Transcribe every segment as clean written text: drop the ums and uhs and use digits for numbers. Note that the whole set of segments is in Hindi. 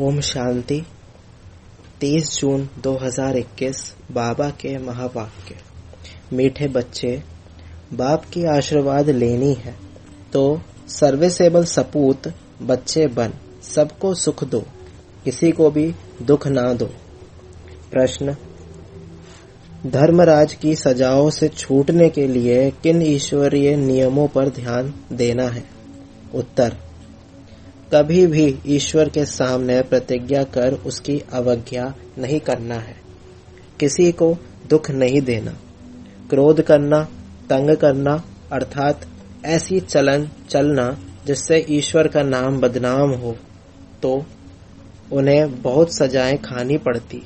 ओम शांति। 30 जून 2021 बाबा के महावाक्य। मीठे बच्चे, बाप की आशीर्वाद लेनी है तो सर्विसेबल सपूत बच्चे बन सबको सुख दो, किसी को भी दुख ना दो। प्रश्न: धर्मराज की सजाओं से छूटने के लिए किन ईश्वरीय नियमों पर ध्यान देना है? उत्तर: कभी भी ईश्वर के सामने प्रतिज्ञा कर उसकी अवज्ञा नहीं करना है। किसी को दुख नहीं देना, क्रोध करना, तंग करना अर्थात ऐसी चलन चलना जिससे ईश्वर का नाम बदनाम हो तो उन्हें बहुत सजाएं खानी पड़ती,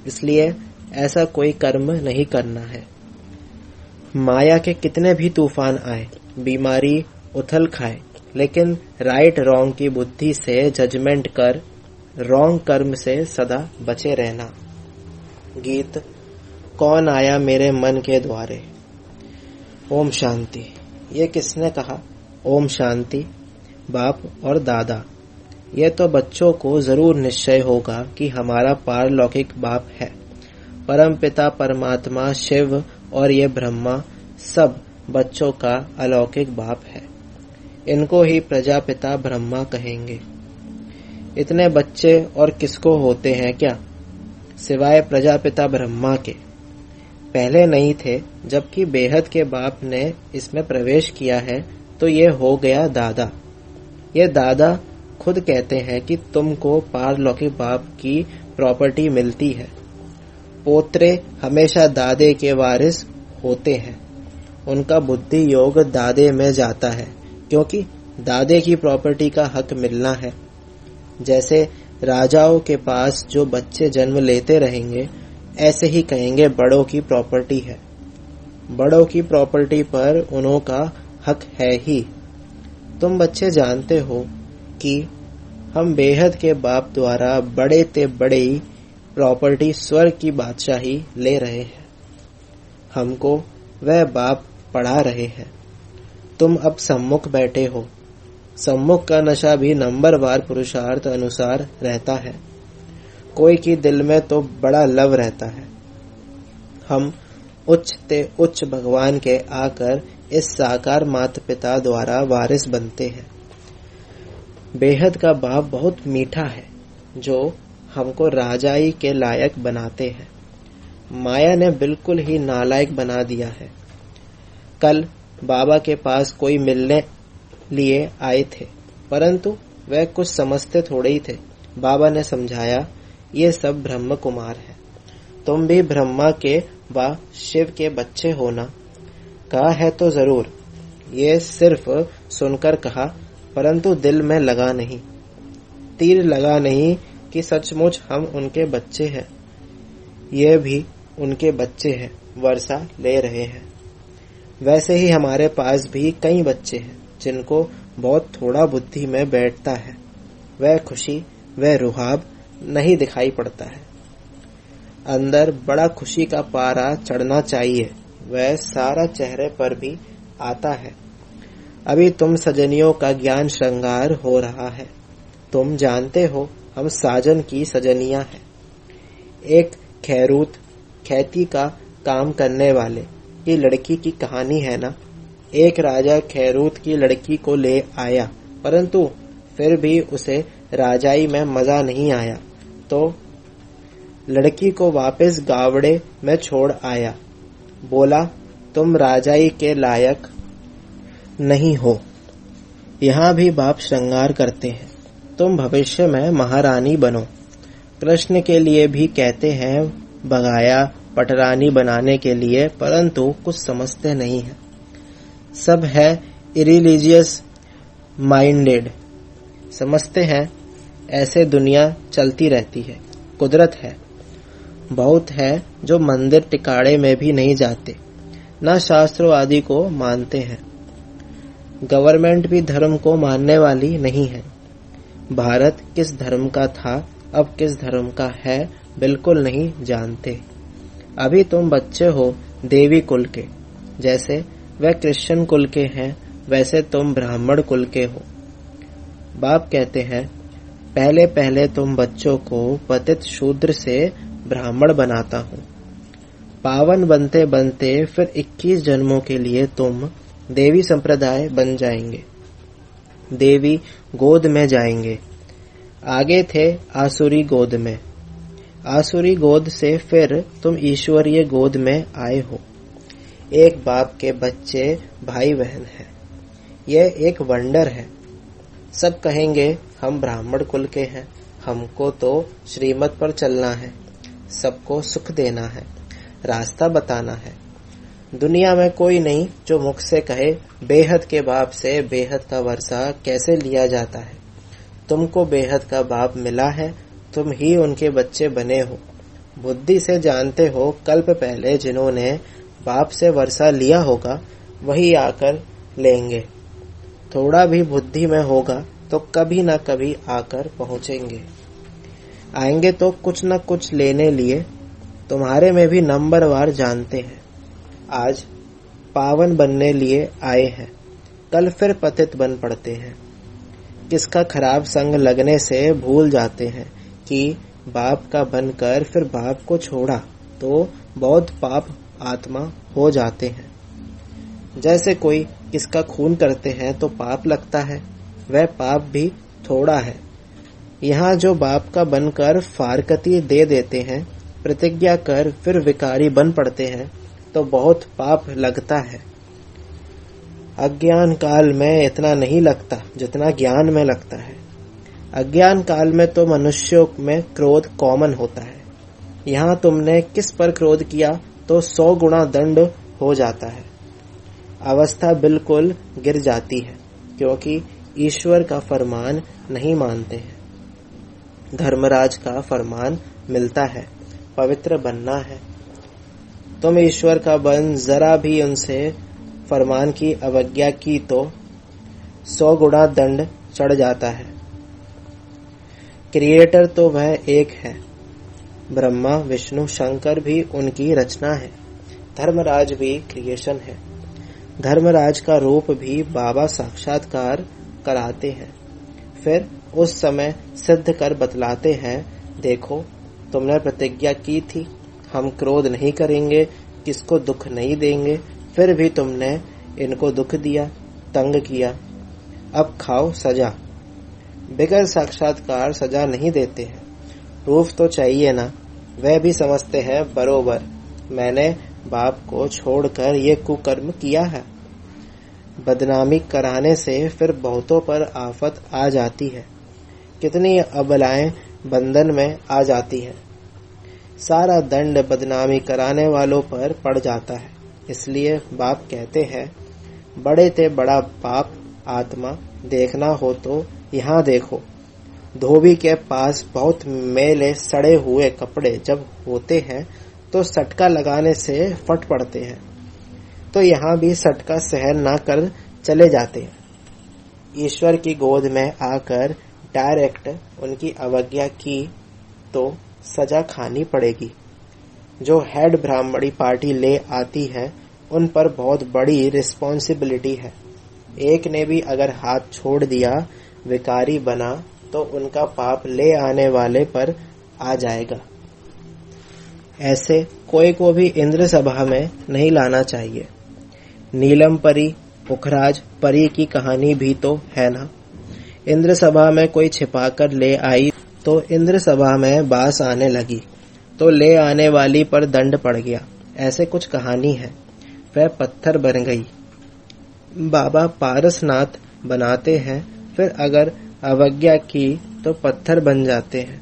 इसलिए ऐसा कोई कर्म नहीं करना है। माया के कितने भी तूफान आए, बीमारी उथल खाए, लेकिन राइट रॉन्ग की बुद्धि से जजमेंट कर रॉन्ग कर्म से सदा बचे रहना। गीत कौन आया मेरे मन के द्वारे। ओम शांति। ये किसने कहा? ओम शांति। बाप और दादा। ये तो बच्चों को जरूर निश्चय होगा कि हमारा पारलौकिक बाप है। परम पिता परमात्मा शिव और ये ब्रह्मा सब बच्चों का अलौकिक बाप है। इनको ही प्रजापिता ब्रह्मा कहेंगे। इतने बच्चे और किसको होते हैं क्या, सिवाय प्रजापिता ब्रह्मा के? पहले नहीं थे, जबकि बेहद के बाप ने इसमें प्रवेश किया है तो ये हो गया दादा। ये दादा खुद कहते हैं कि तुमको पारलौकिक बाप की प्रॉपर्टी मिलती है। पोत्रे हमेशा दादे के वारिस होते हैं। उनका बुद्धि योग दादे में जाता है, क्योंकि दादे की प्रॉपर्टी का हक मिलना है। जैसे राजाओं के पास जो बच्चे जन्म लेते रहेंगे, ऐसे ही कहेंगे बड़ों की प्रॉपर्टी है। बड़ों की प्रॉपर्टी पर उन्हों का हक है ही। तुम बच्चे जानते हो कि हम बेहद के बाप द्वारा बड़े ते बड़े प्रॉपर्टी स्वर्ग की बादशाही ले रहे हैं। हमको वह बाप पढ़ा रहे हैं। तुम अब सम्मुख बैठे हो। सम्मुख का नशा भी नंबरवार पुरुषार्थ अनुसार रहता है। कोई की दिल में तो बड़ा लव रहता है। हम उच्च ते उच्च भगवान के आकर इस साकार माता पिता द्वारा वारिस बनते हैं। बेहद का बाप बहुत मीठा है, जो हमको राजाई के लायक बनाते हैं। माया ने बिल्कुल ही नालायक बना दिया है। कल बाबा के पास कोई मिलने लिए आए थे, परंतु वह कुछ समझते थोड़े ही थे। बाबा ने समझाया, ये सब ब्रह्म कुमार है। तुम भी ब्रह्मा के व शिव के बच्चे होना। कहा है तो जरूर, ये सिर्फ सुनकर कहा, परंतु दिल में लगा नहीं। तीर लगा नहीं कि सचमुच हम उनके बच्चे हैं। ये भी उनके बच्चे हैं, वर्षा ले रहे हैं। वैसे ही हमारे पास भी कई बच्चे हैं जिनको बहुत थोड़ा बुद्धि में बैठता है। वह खुशी, वह रुहाब नहीं दिखाई पड़ता है। अंदर बड़ा खुशी का पारा चढ़ना चाहिए, वह सारा चेहरे पर भी आता है। अभी तुम सजनियों का ज्ञान श्रृंगार हो रहा है। तुम जानते हो हम साजन की सजनियां हैं। एक खैरूत खेती का काम करने वाले की लड़की की कहानी है ना। एक राजा खैरूत की लड़की को ले आया, परंतु फिर भी उसे राजाई में मजा नहीं आया, तो लड़की को वापस गावड़े में छोड़ आया। बोला, तुम राजाई के लायक नहीं हो। यहाँ भी बाप श्रृंगार करते हैं, तुम भविष्य में महारानी बनो। कृष्ण के लिए भी कहते हैं भगाया पटरानी बनाने के लिए, परंतु कुछ समझते नहीं है। सब है इरिलीजियस माइंडेड। समझते हैं ऐसे दुनिया चलती रहती है, कुदरत है। बहुत है जो मंदिर टिकाड़े में भी नहीं जाते, ना शास्त्रों आदि को मानते हैं। गवर्नमेंट भी धर्म को मानने वाली नहीं है। भारत किस धर्म का था, अब किस धर्म का है, बिल्कुल नहीं जानते। अभी तुम बच्चे हो देवी कुल के। जैसे वह क्रिश्चियन कुल के हैं, वैसे तुम ब्राह्मण कुल के हो। बाप कहते हैं पहले पहले तुम बच्चों को पतित शूद्र से ब्राह्मण बनाता हूँ। पावन बनते बनते फिर 21 जन्मों के लिए तुम देवी संप्रदाय बन जाएंगे, देवी गोद में जाएंगे। आगे थे आसुरी गोद में, आसुरी गोद से फिर तुम ईश्वरीय गोद में आए हो। एक बाप के बच्चे भाई बहन हैं। यह एक वंडर है। सब कहेंगे हम ब्राह्मण कुल के हैं, हमको तो श्रीमत पर चलना है, सबको सुख देना है, रास्ता बताना है। दुनिया में कोई नहीं जो मुख से कहे बेहद के बाप से बेहद का वर्षा कैसे लिया जाता है। तुमको बेहद का बाप मिला है, तुम ही उनके बच्चे बने हो। बुद्धि से जानते हो कल्प पहले जिन्होंने बाप से वर्षा लिया होगा वही आकर लेंगे। थोड़ा भी बुद्धि में होगा तो कभी न कभी आकर पहुंचेंगे। आएंगे तो कुछ न कुछ लेने लिए। तुम्हारे में भी नंबरवार जानते हैं। आज पावन बनने लिए आए हैं, कल फिर पतित बन पड़ते हैं। किसका खराब संग लगने से भूल जाते हैं कि बाप का बनकर फिर बाप को छोड़ा तो बहुत पाप आत्मा हो जाते हैं। जैसे कोई किसका खून करते हैं तो पाप लगता है, वह पाप भी थोड़ा है। यहाँ जो बाप का बनकर फारकती दे देते हैं, प्रतिज्ञा कर फिर विकारी बन पड़ते हैं तो बहुत पाप लगता है। अज्ञान काल में इतना नहीं लगता जितना ज्ञान में लगता है। अज्ञान काल में तो मनुष्यों में क्रोध कॉमन होता है। यहाँ तुमने किस पर क्रोध किया तो 100 गुना दंड हो जाता है। अवस्था बिल्कुल गिर जाती है क्योंकि ईश्वर का फरमान नहीं मानते हैं। धर्मराज का फरमान मिलता है, पवित्र बनना है। तुम ईश्वर का बन जरा भी उनसे फरमान की अवज्ञा की तो 100 गुना दंड चढ़ जाता है। क्रिएटर तो वह एक है। ब्रह्मा विष्णु शंकर भी उनकी रचना है। धर्मराज भी क्रिएशन है। धर्मराज का रूप भी बाबा साक्षात्कार कराते हैं, फिर उस समय सिद्ध कर बतलाते हैं। देखो तुमने प्रतिज्ञा की थी हम क्रोध नहीं करेंगे, किसको दुख नहीं देंगे, फिर भी तुमने इनको दुख दिया, तंग किया। अब खाओ सजा। बगैर साक्षात्कार सजा नहीं देते हैं। प्रूफ तो चाहिए ना। वह भी समझते हैं बरोबर मैंने बाप को छोड़कर ये कुकर्म किया है। बदनामी कराने से फिर बहुतों पर आफत आ जाती है। कितनी अबलाएं बंधन में आ जाती हैं। सारा दंड बदनामी कराने वालों पर पड़ जाता है। इसलिए बाप कहते हैं बड़े ते बड़ा पाप आत्मा देखना हो तो यहाँ देखो। धोबी के पास बहुत मैले सड़े हुए कपड़े जब होते हैं तो सटका लगाने से फट पड़ते हैं, तो यहाँ भी सटका सहन ना कर चले जाते हैं। ईश्वर की गोद में आकर डायरेक्ट उनकी अवज्ञा की तो सजा खानी पड़ेगी। जो हेड ब्राह्मणी पार्टी ले आती है उन पर बहुत बड़ी रिस्पॉन्सिबिलिटी है। एक ने भी अगर हाथ छोड़ दिया, विकारी बना, तो उनका पाप ले आने वाले पर आ जाएगा। ऐसे कोई को भी इंद्र सभा में नहीं लाना चाहिए। नीलम परी, पुखराज परी की कहानी भी तो है ना। इंद्र सभा में कोई छिपाकर ले आई तो इंद्र सभा में बास आने लगी तो ले आने वाली पर दंड पड़ गया। ऐसे कुछ कहानी है। वह पत्थर बन गई। बाबा पारसनाथ बनाते हैं, फिर अगर अवज्ञा की तो पत्थर बन जाते हैं।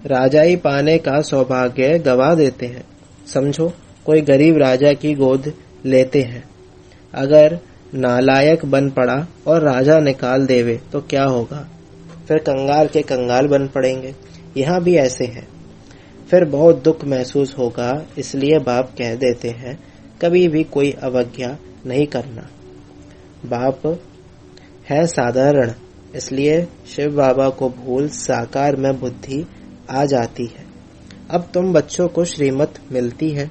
राजाई पाने का सौभाग्य गवा देते हैं। समझो कोई गरीब राजा की गोद लेते हैं, अगर नालायक बन पड़ा और राजा निकाल देवे तो क्या होगा? फिर कंगाल के कंगाल बन पड़ेंगे। यहाँ भी ऐसे हैं। फिर बहुत दुख महसूस होगा। इसलिए बाप कह देते हैं कभी भी कोई अवज्ञा नहीं करना। बाप है साधारण, इसलिए शिव बाबा को भूल साकार में बुद्धि आ जाती है। अब तुम बच्चों को श्रीमत मिलती है।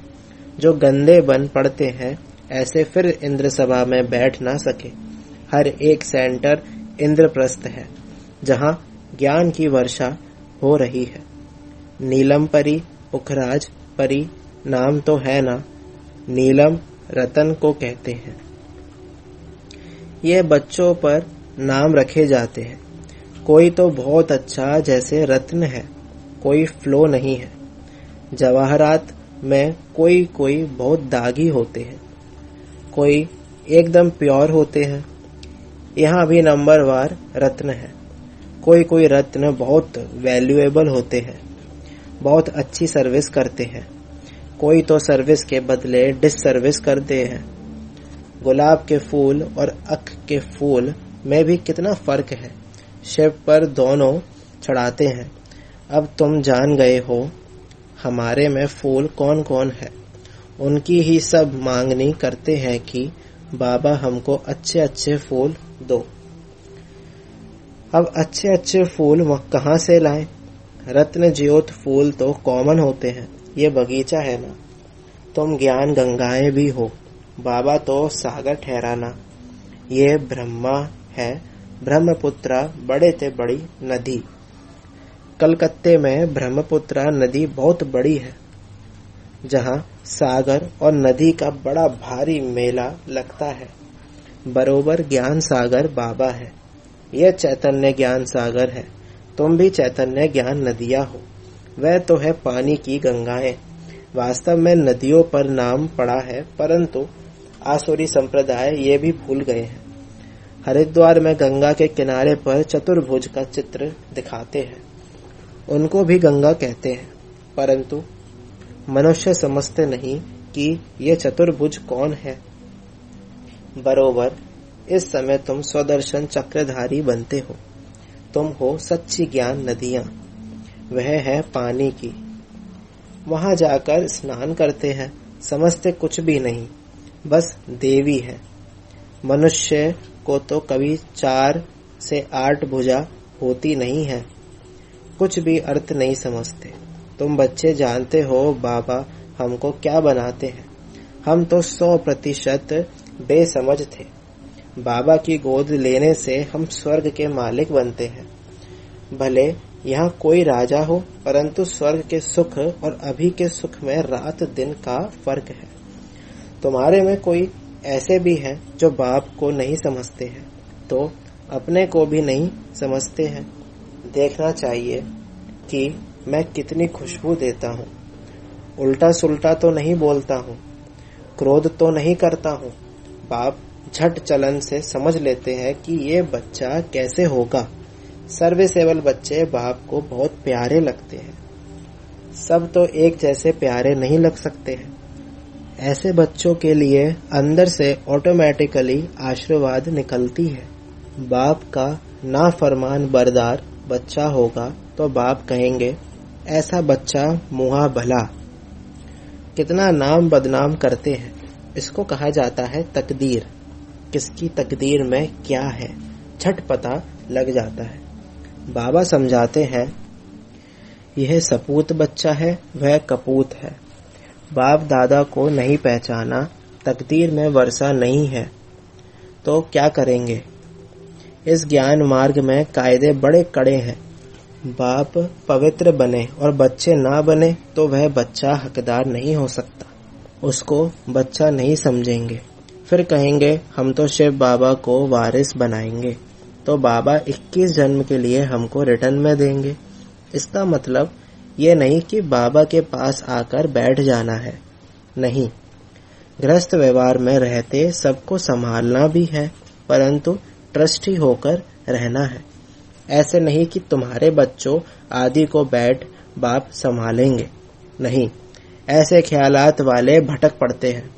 जो गंदे बन पड़ते हैं ऐसे फिर इंद्र सभा में बैठ ना सके। हर एक सेंटर इंद्रप्रस्थ है, जहाँ ज्ञान की वर्षा हो रही है। नीलम परी, पुखराज परी नाम तो है ना, नीलम रतन को कहते हैं। ये बच्चों पर नाम रखे जाते हैं। कोई तो बहुत अच्छा जैसे रत्न है, कोई फ्लो नहीं है। जवाहरात में कोई कोई बहुत दागी होते हैं, कोई एकदम प्योर होते हैं। यहाँ भी नंबरवार रत्न है। कोई कोई रत्न बहुत वैल्यूएबल होते हैं, बहुत अच्छी सर्विस करते हैं। कोई तो सर्विस के बदले डिससर्विस करते हैं। गुलाब के फूल और अख के फूल में भी कितना फर्क है। शिव पर दोनों चढ़ाते हैं। अब तुम जान गए हो हमारे में फूल कौन कौन है। उनकी ही सब मांगनी करते हैं कि बाबा हमको अच्छे अच्छे फूल दो। अब अच्छे अच्छे फूल वह कहाँ से लाएं? रत्न ज्योत फूल तो कॉमन होते हैं। ये बगीचा है ना, तुम ज्ञान गंगाएं भी हो, बाबा तो सागर ठहराना। ये ब्रह्मा है, ब्रह्मपुत्रा बड़े ते बड़ी नदी। कलकत्ते में ब्रह्मपुत्रा नदी बहुत बड़ी है, जहाँ सागर और नदी का बड़ा भारी मेला लगता है। बरोबर ज्ञान सागर बाबा है। यह चैतन्य ज्ञान सागर है। तुम भी चैतन्य ज्ञान नदियाँ हो। वह तो है पानी की गंगाएं। वास्तव में नदियों पर नाम पड़ा है, परंतु आसुरी संप्रदाय ये भी भूल गए हैं। हरिद्वार में गंगा के किनारे पर चतुर्भुज का चित्र दिखाते हैं। उनको भी गंगा कहते हैं, परंतु मनुष्य समझते नहीं कि ये चतुर्भुज कौन है। बरोबर इस समय तुम स्वदर्शन चक्रधारी बनते हो। तुम हो सच्ची ज्ञान नदियां। वह है पानी की। वहां जाकर स्नान करते हैं, समझते कुछ भी नहीं, बस देवी है। मनुष्य को तो कभी 4 से 8 भुजा होती नहीं है। कुछ भी अर्थ नहीं समझते। तुम बच्चे जानते हो बाबा हमको क्या बनाते हैं। हम तो 100% बेसमझ थे। बाबा की गोद लेने से हम स्वर्ग के मालिक बनते हैं। भले यहाँ कोई राजा हो, परंतु स्वर्ग के सुख और अभी के सुख में रात दिन का फर्क है। तुम्हारे में कोई ऐसे भी हैं जो बाप को नहीं समझते हैं, तो अपने को भी नहीं समझते हैं। देखना चाहिए कि मैं कितनी खुशबू देता हूँ। उल्टा सुल्टा तो नहीं बोलता हूँ, क्रोध तो नहीं करता हूँ। बाप झट चलन से समझ लेते हैं कि ये बच्चा कैसे होगा। सर्विसेबल बच्चे बाप को बहुत प्यारे लगते हैं। सब तो एक जैसे प्यारे नहीं लग सकते हैं। ऐसे बच्चों के लिए अंदर से ऑटोमेटिकली आशीर्वाद निकलती है। बाप का नाफरमान बरदार बच्चा होगा तो बाप कहेंगे ऐसा बच्चा मुहा भला। कितना नाम बदनाम करते हैं। इसको कहा जाता है तकदीर। किसकी तकदीर में क्या है झट पता लग जाता है। बाबा समझाते हैं यह सपूत बच्चा है, वह कपूत है। बाप दादा को नहीं पहचाना, तकदीर में वर्षा नहीं है, तो क्या करेंगे। इस ज्ञान मार्ग में कायदे बड़े कड़े हैं। बाप पवित्र बने और बच्चे ना बने तो वह बच्चा हकदार नहीं हो सकता। उसको बच्चा नहीं समझेंगे। फिर कहेंगे हम तो शिव बाबा को वारिस बनाएंगे, तो बाबा 21 जन्म के लिए हमको रिटर्न में देंगे। इसका मतलब ये नहीं कि बाबा के पास आकर बैठ जाना है। नहीं, गृहस्थ व्यवहार में रहते सबको संभालना भी है, परंतु ट्रस्टी होकर रहना है। ऐसे नहीं कि तुम्हारे बच्चों आदि को बैठ बाप संभालेंगे। नहीं, ऐसे ख्यालात वाले भटक पड़ते हैं।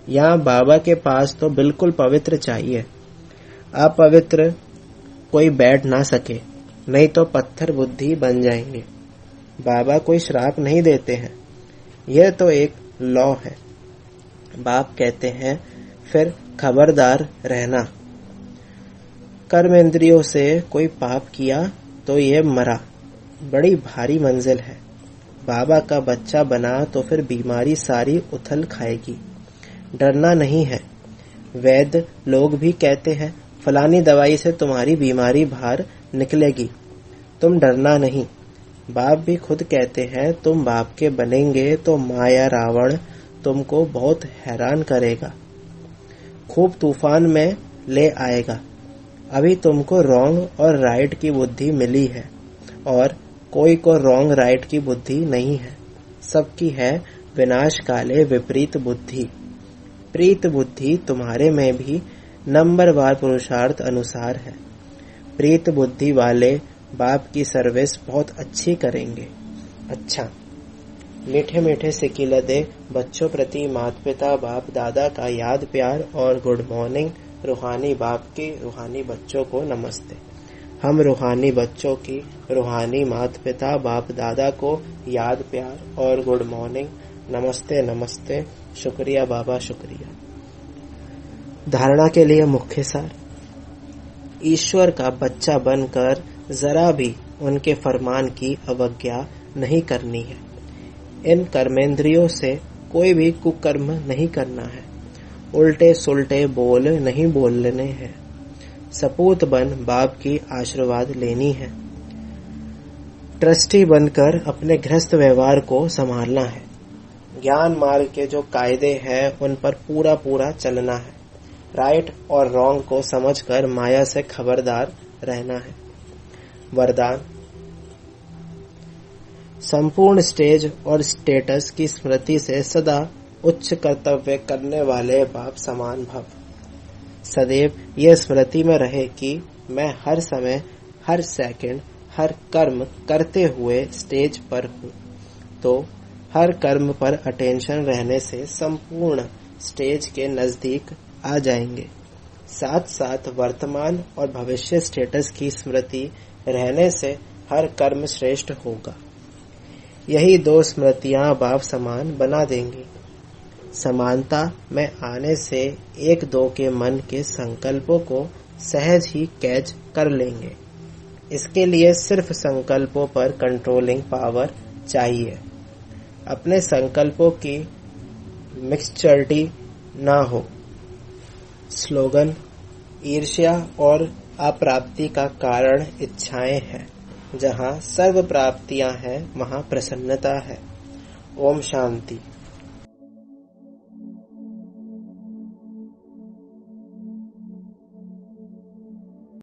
यहाँ बाबा के पास तो बिल्कुल पवित्र चाहिए। अपवित्र कोई बैठ ना सके, नहीं तो पत्थर बुद्धि बन जाएंगे। बाबा कोई श्राप नहीं देते हैं, यह तो एक लॉ है। बाप कहते हैं फिर खबरदार रहना। कर्मेंद्रियों से कोई पाप किया तो ये मरा। बड़ी भारी मंजिल है। बाबा का बच्चा बना तो फिर बीमारी सारी उथल खाएगी। डरना नहीं है। वैद्य लोग भी कहते हैं फलानी दवाई से तुम्हारी बीमारी बाहर निकलेगी, तुम डरना नहीं। बाप भी खुद कहते हैं तुम बाप के बनेंगे तो माया रावण तुमको बहुत हैरान करेगा, खूब तूफान में ले आएगा। अभी तुमको रॉन्ग और राइट की बुद्धि मिली है और कोई को रॉन्ग राइट की बुद्धि नहीं है, सबकी है विनाश काले विपरीत बुद्धि। प्रीत बुद्धि तुम्हारे में भी नंबरवार पुरुषार्थ अनुसार है। प्रीत बुद्धि वाले बाप की सर्विस बहुत अच्छी करेंगे। अच्छा, मीठे मीठे सिकिलदे बच्चों प्रति माता पिता बाप दादा का याद प्यार और गुड मॉर्निंग। रूहानी बाप की रूहानी बच्चों को नमस्ते। हम रूहानी बच्चों की रूहानी माता पिता बाप दादा को याद प्यार और गुड मॉर्निंग। नमस्ते नमस्ते। शुक्रिया बाबा, शुक्रिया। धारणा के लिए मुख्य सार। ईश्वर का बच्चा बनकर जरा भी उनके फरमान की अवज्ञा नहीं करनी है। इन कर्मेंद्रियों से कोई भी कुकर्म नहीं करना है। उल्टे सुल्टे बोल नहीं बोलने हैं। सपूत बन बाप की आशीर्वाद लेनी है। ट्रस्टी बनकर अपने गृहस्थ व्यवहार को संभालना है। ज्ञान मार्ग के जो कायदे हैं उन पर पूरा पूरा चलना है। राइट और रॉन्ग को समझकर माया से खबरदार रहना है। वरदान। संपूर्ण स्टेज और स्टेटस की स्मृति से सदा उच्च कर्तव्य करने वाले बाप समान भव। सदैव यह स्मृति में रहे कि मैं हर समय हर सेकंड हर कर्म करते हुए स्टेज पर हूँ। तो हर कर्म पर अटेंशन रहने से संपूर्ण स्टेज के नजदीक आ जाएंगे। साथ साथ वर्तमान और भविष्य स्टेटस की स्मृति रहने से हर कर्म श्रेष्ठ होगा। यही दो स्मृतियां बाप समान बना देंगी। समानता में आने से एक दो के मन के संकल्पों को सहज ही कैच कर लेंगे। इसके लिए सिर्फ संकल्पों पर कंट्रोलिंग पावर चाहिए। अपने संकल्पों की मिक्सचरिटी ना हो। स्लोगन। ईर्ष्या और अप्राप्ति का कारण इच्छाएं हैं। जहाँ सर्व प्राप्तियां हैं वहाँ प्रसन्नता है। ओम शांति।